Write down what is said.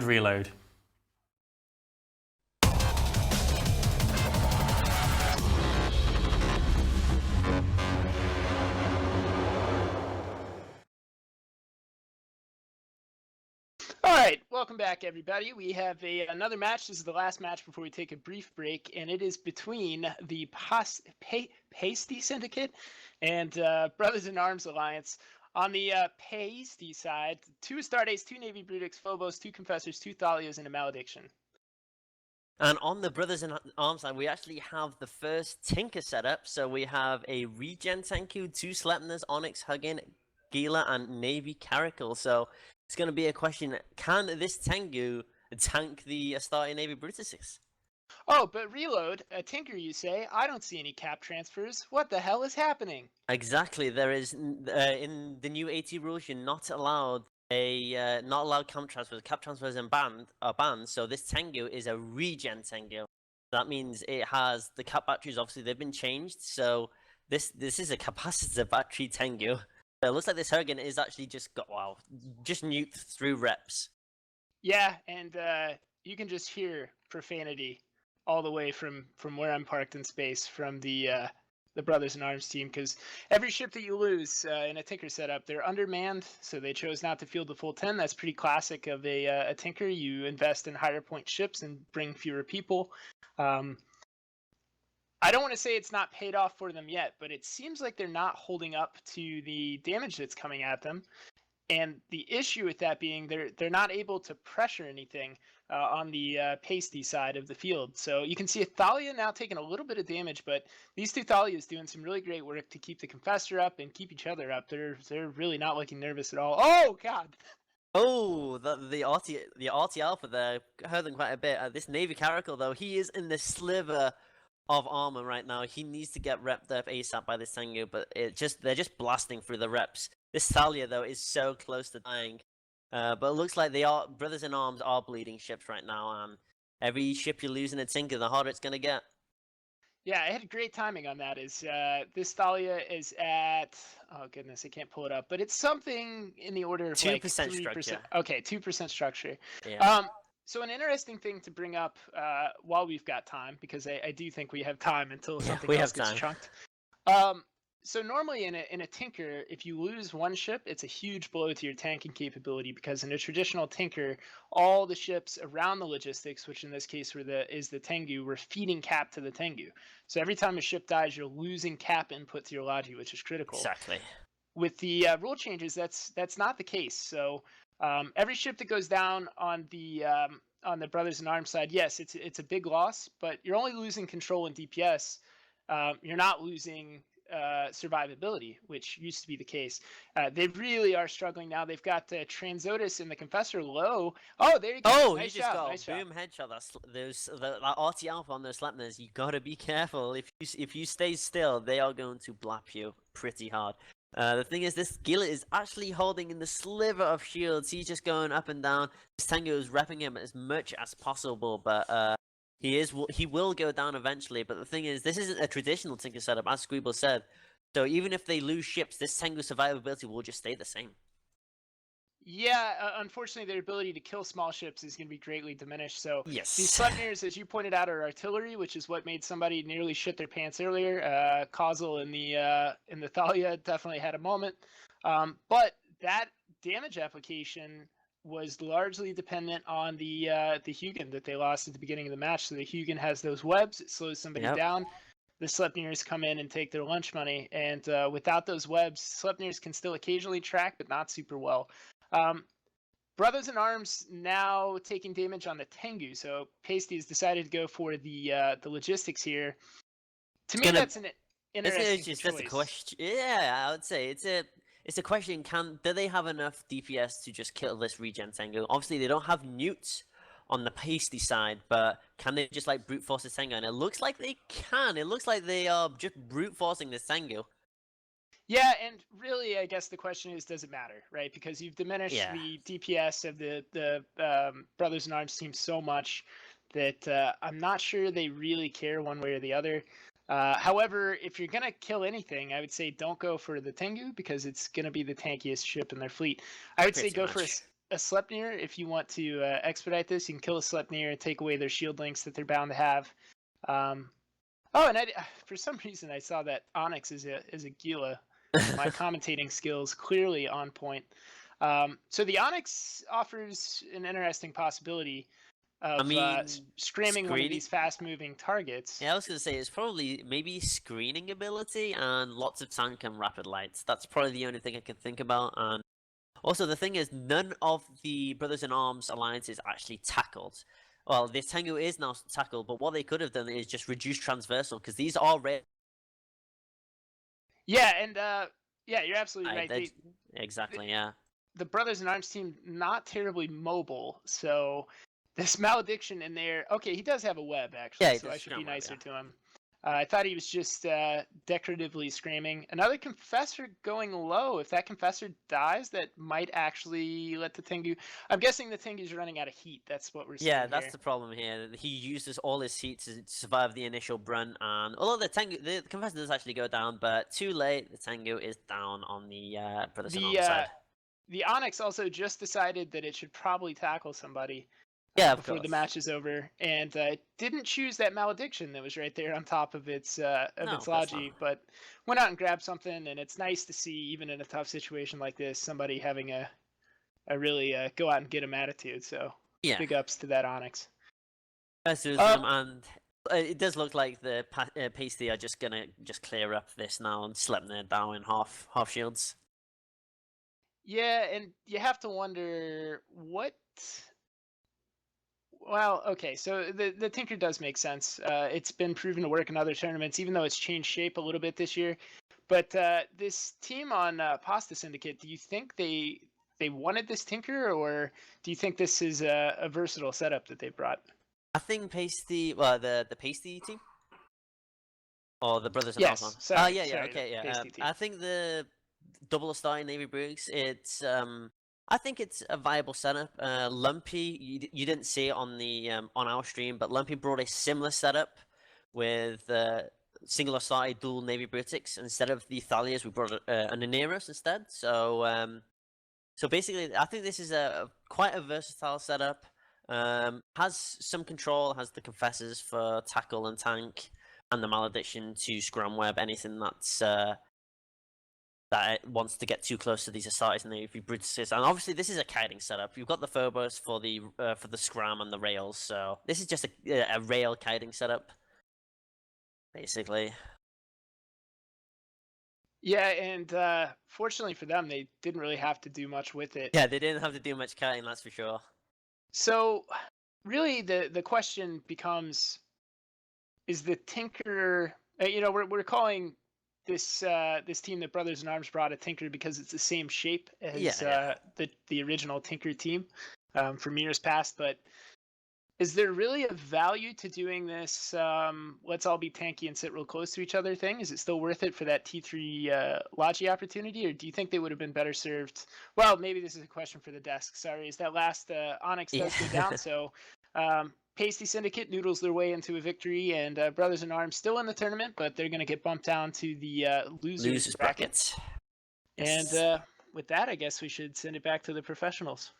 reload. All right, welcome back, everybody. We have another match. This is the last match before we take a brief break, and it is between the Paisti Syndicate and Brothers in Arms Alliance. On the Paisti side, 2 Astartes, 2 Navy Brutics, Phobos, 2 Confessors, 2 Thalias, and a Malediction. And on the Brothers in Arms side, we actually have the first Tinker setup. So we have a Regen Tenku, 2 Sleipnirs, Onyx, Hugin, Gila, and Navy Caracal. So it's going to be a question, can this Tengu tank the Astarte Navy Brutices? Oh, but reload, a Tinker, you say? I don't see any cap transfers. What the hell is happening? Exactly. There is, in the new AT rules, you're not allowed cap transfers. Cap transfers are banned. So this Tengu is a Regen Tengu. That means it has the cap batteries. Obviously, they've been changed. So this is a capacitor battery Tengu. It looks like this Hurricane is actually just nuked through reps. Yeah, and you can just hear profanity all the way from where I'm parked in space from the Brothers in Arms team, because every ship that you lose in a Tinker setup, they're undermanned, so they chose not to field the full 10. That's pretty classic of a Tinker. You invest in higher point ships and bring fewer people. I don't want to say it's not paid off for them yet, but it seems like they're not holding up to the damage that's coming at them. And the issue with that being they're not able to pressure anything on the Paisti side of the field. So you can see a Thalia now taking a little bit of damage, but these 2 Thalias doing some really great work to keep the Confessor up and keep each other up. They're really not looking nervous at all. Oh God! Oh, the RT Alpha there hurt them quite a bit. This Navy Caracal though, he is in the sliver of armor right now. He needs to get repped up ASAP by this Tengu, but they're just blasting through the reps. This Thalia though is so close to dying, but it looks like Brothers in Arms are bleeding ships right now, and every ship you lose in a Tinker, the harder it's gonna get. Yeah, I had great timing on that. Is this Thalia is at, oh goodness, I can't pull it up, but it's something in the order of 2% like 3%. structure. Okay, 2% structure. Yeah. So an interesting thing to bring up while we've got time, because I do think we have time until something else gets chunked. So normally in a Tinker, if you lose one ship, it's a huge blow to your tanking capability, because in a traditional Tinker, all the ships around the logistics, which in this case is the Tengu, were feeding cap to the Tengu. So every time a ship dies, you're losing cap input to your Logi, which is critical. Exactly. With the rule changes, that's not the case. So every ship that goes down on the Brothers in Arms side, yes, it's a big loss, but you're only losing control and DPS. You're not losing survivability, which used to be the case. They really are struggling now. They've got Transotis and the Confessor low. Oh, there you go. Oh, nice you just job, got nice a boom headshot. That RT Alpha on those Sleipnirs. You gotta be careful. If you stay still, they are going to blap you pretty hard. The thing is, this Gila is actually holding in the sliver of shields. He's just going up and down. This Tengu is repping him as much as possible, but he will go down eventually. But the thing is, this isn't a traditional Tinker setup, as Squeeble said. So even if they lose ships, this Tengu survivability will just stay the same. Yeah, unfortunately, their ability to kill small ships is going to be greatly diminished. So yes, these Sleipnirs, as you pointed out, are artillery, which is what made somebody nearly shit their pants earlier. Causal in the Thalia definitely had a moment, but that damage application was largely dependent on the Hugin that they lost at the beginning of the match. So the Hugin has those webs; it slows somebody down. The Sleipnirs come in and take their lunch money, and without those webs, Sleipnirs can still occasionally track, but not super well. Brothers in Arms now taking damage on the Tengu, so Paisti has decided to go for the logistics here. To me, that's an interesting choice. That's a question. Yeah, I would say it's a question. Do they have enough DPS to just kill this Regen Tengu? Obviously, they don't have newts on the Paisti side, but can they just like brute force the Tengu? And it looks like they can. It looks like they are just brute forcing the Tengu. Yeah, and really, I guess the question is, does it matter, right? Because you've diminished the DPS of the Brothers in Arms team so much that I'm not sure they really care one way or the other. However, if you're going to kill anything, I would say don't go for the Tengu, because it's going to be the tankiest ship in their fleet. I would say go for a Sleipnir if you want to expedite this. You can kill a Sleipnir and take away their shield links that they're bound to have. Oh, and for some reason I saw that Onyx is a Gila. My commentating skills clearly on point. So the Onyx offers an interesting possibility of screaming one of these fast-moving targets. Yeah, I was going to say, it's probably maybe screening ability and lots of tank and rapid lights. That's probably the only thing I can think about. And also, the thing is, none of the Brothers in Arms alliance is actually tackled. Well, the Tengu is now tackled, but what they could have done is just reduce transversal, because these are rare. Yeah, and yeah, you're absolutely right. Exactly, yeah. The Brothers in Arms team not terribly mobile, so this malediction in there. Okay, he does have a web actually, yeah, so I should be nicer to him. I thought he was just decoratively screaming. Another Confessor going low. If that Confessor dies, that might actually let the Tengu. I'm guessing the Tengu's running out of heat. That's what we're seeing. Yeah, that's the problem here. He uses all his heat to survive the initial brunt, and although the Confessor does actually go down, but too late, the Tengu is down on the Brothers in Arms side. The Onyx also just decided that it should probably tackle somebody. Before the match is over, and didn't choose that malediction that was right there on top of its Logi, but went out and grabbed something. And it's nice to see, even in a tough situation like this, somebody having a really go out and get him attitude. So yeah, big ups to that Onyx. And it does look like the Paisti are just gonna clear up this now and Sleipnir down in half shields. Yeah, and you have to wonder what. Well, okay, so the Tinker does make sense. It's been proven to work in other tournaments, even though it's changed shape a little bit this year. But this team on Paisti Syndicate, do you think they wanted this Tinker, or do you think this is a versatile setup that they brought? I think Paisti, well, the Paisti team, or the Brothers in Arms one. Sorry, okay, yeah. I think the double star Navy Brigs. I think it's a viable setup. Lumpy, you didn't see it on the on our stream, but Lumpy brought a similar setup with single aside dual Navy Britics. Instead of the Thalias, we brought an Aneros instead. So so basically, I think this is quite a versatile setup. Has some control, has the Confessors for tackle and tank, and the Malediction to scrum web anything that's that it wants to get too close to these Astartes and the Brutises. And obviously this is a kiting setup. You've got the Phobos for the scram and the rails, so this is just a rail kiting setup, basically. Yeah, and fortunately for them, they didn't really have to do much with it. Yeah, they didn't have to do much kiting, that's for sure. So really the question becomes, is the Tinker, we're calling this team that Brothers in Arms brought a Tinker because it's the same shape as the original Tinker team from years past. But is there really a value to doing this let's all be tanky and sit real close to each other thing? Is it still worth it for that T3 Logi opportunity, or do you think they would have been better served? Well, maybe this is a question for the desk. Sorry, is that last Onyx does go down, so Paisti Syndicate noodles their way into a victory, and Brothers in Arms still in the tournament, but they're going to get bumped down to the losers brackets. Yes. And with that, I guess we should send it back to the professionals.